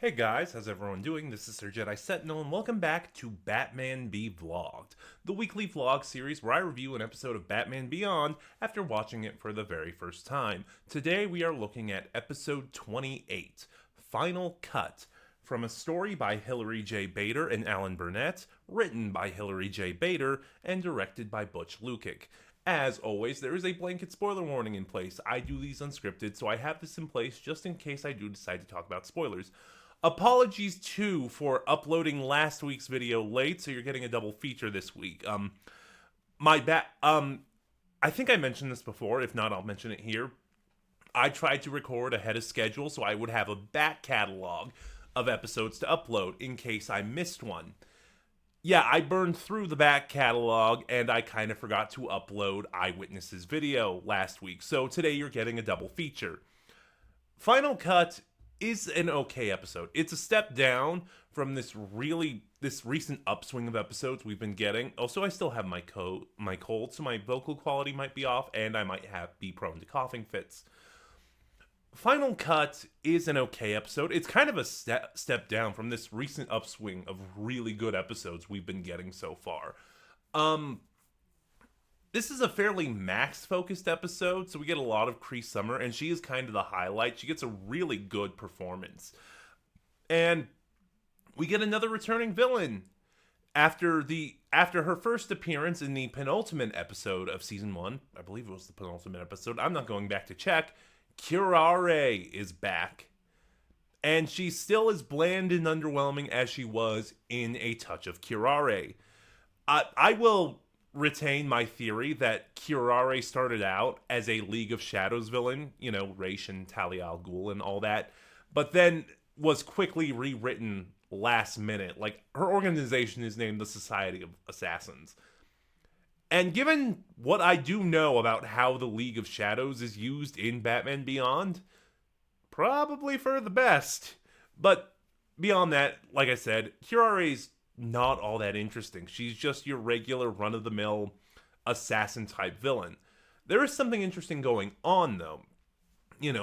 Hey guys, how's everyone doing? This is Sir Jedi Sentinel, and welcome back to Batman Be Vlogged, the weekly vlog series where I review an episode of Batman Beyond after watching it for the very first time. Today we are looking at episode 28, Final Cut, from a story by Hilary J. Bader and Alan Burnett, written by Hilary J. Bader, and directed by Butch Lukic. As always, there is a blanket spoiler warning in place. I do these unscripted, so I have this in place just in case I do decide to talk about spoilers. Apologies too for uploading last week's video late, so you're getting a double feature this week. My bat I think I mentioned this before. If not, I'll mention it here. I tried to record ahead of schedule so I would have a back catalog of episodes to upload in case I missed one. Yeah, I burned through the back catalog and I kind of forgot to upload Eyewitness's video last week. So today you're getting a double feature. Final Cut is an okay episode. It's a step down from this recent upswing of episodes we've been getting. Also, I still have my cold, so my vocal quality might be off, and I might be prone to coughing fits. Final Cut is an okay episode. It's kind of a step down from this recent upswing of really good episodes we've been getting so far. This is a fairly Max focused episode, so we get a lot of Cree Summer, and she is kind of the highlight. She gets a really good performance. And we get another returning villain. After her first appearance in the penultimate episode of season 1, I believe it was the penultimate episode, I'm not going back to check, Curaré is back. And she's still as bland and underwhelming as she was in A Touch of Curaré. I will retain my theory that Curaré started out as a League of Shadows villain, Raish and Talia al Ghul and all that, but then was quickly rewritten last minute. Like, her organization is named the Society of Assassins. And given what I do know about how the League of Shadows is used in Batman Beyond, probably for the best. But beyond that, like I said, Curare's not all that interesting. She's just your regular run-of-the-mill assassin type villain. There is something interesting going on, though.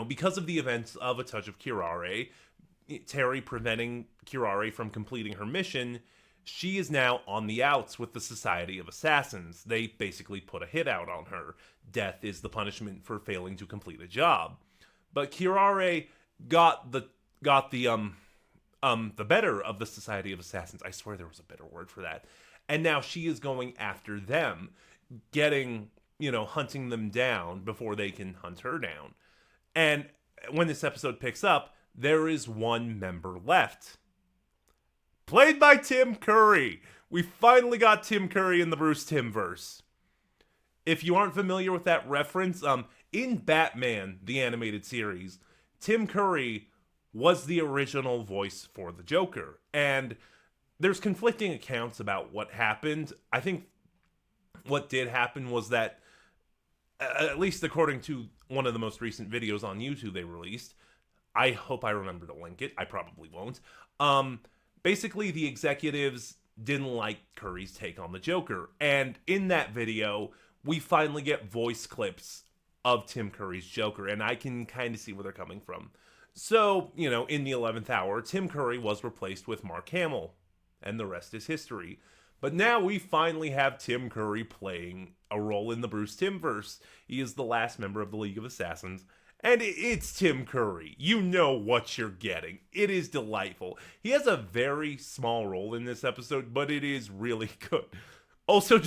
Because of the events of A Touch of Curaré, Terry preventing Curaré from completing her mission, she is now on the outs with the Society of Assassins. They basically put a hit out on her. Death is the punishment for failing to complete a job. But Curaré got the better of the Society of Assassins. I swear there was a better word for that. And now she is going after them, hunting them down before they can hunt her down. And when this episode picks up, there is one member left. Played by Tim Curry. We finally got Tim Curry in the Bruce Timm-verse. If you aren't familiar with that reference, in Batman, the animated series, Tim Curry was the original voice for the Joker. And there's conflicting accounts about what happened. I think what did happen was that, at least according to one of the most recent videos on YouTube they released, I hope I remember to link it. I probably won't. Basically, the executives didn't like Curry's take on the Joker. And in that video, we finally get voice clips of Tim Curry's Joker. And I can kind of see where they're coming from. So, in the 11th hour, Tim Curry was replaced with Mark Hamill, and the rest is history. But now we finally have Tim Curry playing a role in the Bruce Timm-verse. He is the last member of the League of Assassins, and it's Tim Curry. You know what you're getting. It is delightful. He has a very small role in this episode, but it is really good. Also,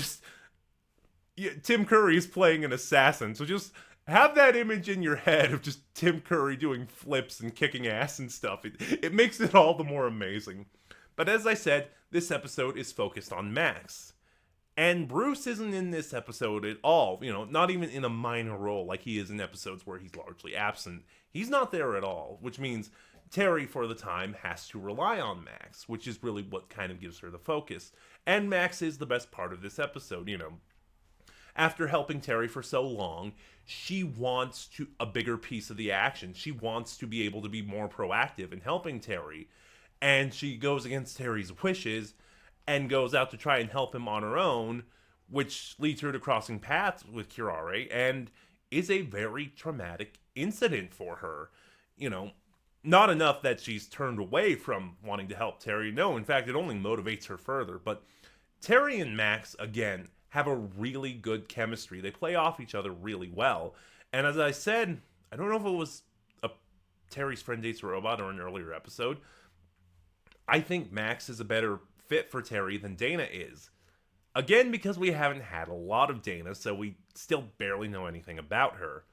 Tim Curry is playing an assassin, so just have that image in your head of just Tim Curry doing flips and kicking ass and stuff. It makes it all the more amazing. But as I said, this episode is focused on Max. And Bruce isn't in this episode at all. Not even in a minor role like he is in episodes where he's largely absent. He's not there at all, which means Terry, for the time, has to rely on Max, which is really what kind of gives her the focus. And Max is the best part of this episode, After helping Terry for so long, she wants a bigger piece of the action. She wants to be able to be more proactive in helping Terry. And she goes against Terry's wishes and goes out to try and help him on her own, which leads her to crossing paths with Curare and is a very traumatic incident for her. Not enough that she's turned away from wanting to help Terry. No, in fact, it only motivates her further. But Terry and Max, again, have a really good chemistry. They play off each other really well. And as I said, I don't know if it was a Terry's Friend Dates a Robot or an earlier episode, I think Max is a better fit for Terry than Dana is. Again, because we haven't had a lot of Dana, so we still barely know anything about her.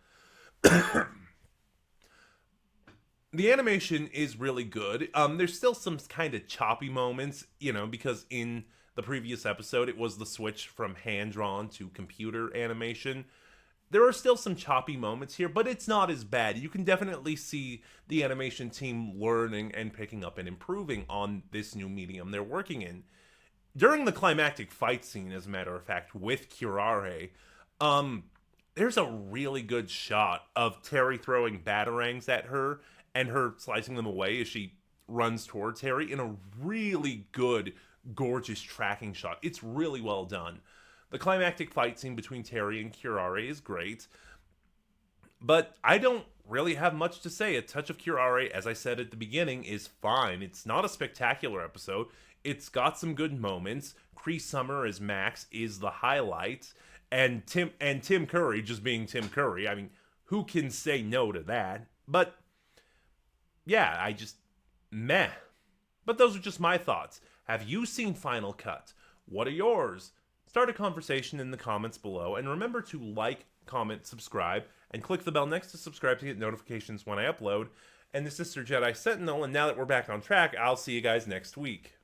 The animation is really good. There's still some kind of choppy moments, because in the previous episode it was the switch from hand-drawn to computer animation. There are still some choppy moments here, but it's not as bad. You can definitely see the animation team learning and picking up and improving on this new medium they're working in. During the climactic fight scene, as a matter of fact, with Curaré, there's a really good shot of Terry throwing batarangs at her and her slicing them away as she runs towards Terry in a really good, gorgeous tracking shot. It's really well done. The climactic fight scene between Terry and Curaré is great, but I don't really have much to say. A touch of Curaré, as I said at the beginning, is fine. It's not a spectacular episode. It's got some good moments. Cree Summer as Max is the highlight, and Tim Curry just being Tim Curry. I mean, who can say no to that? But yeah, meh. But those are just my thoughts. Have you seen Final Cut? What are yours? Start a conversation in the comments below, and remember to like, comment, subscribe, and click the bell next to subscribe to get notifications when I upload. And this is Sir Jedi Sentinel, and now that we're back on track, I'll see you guys next week.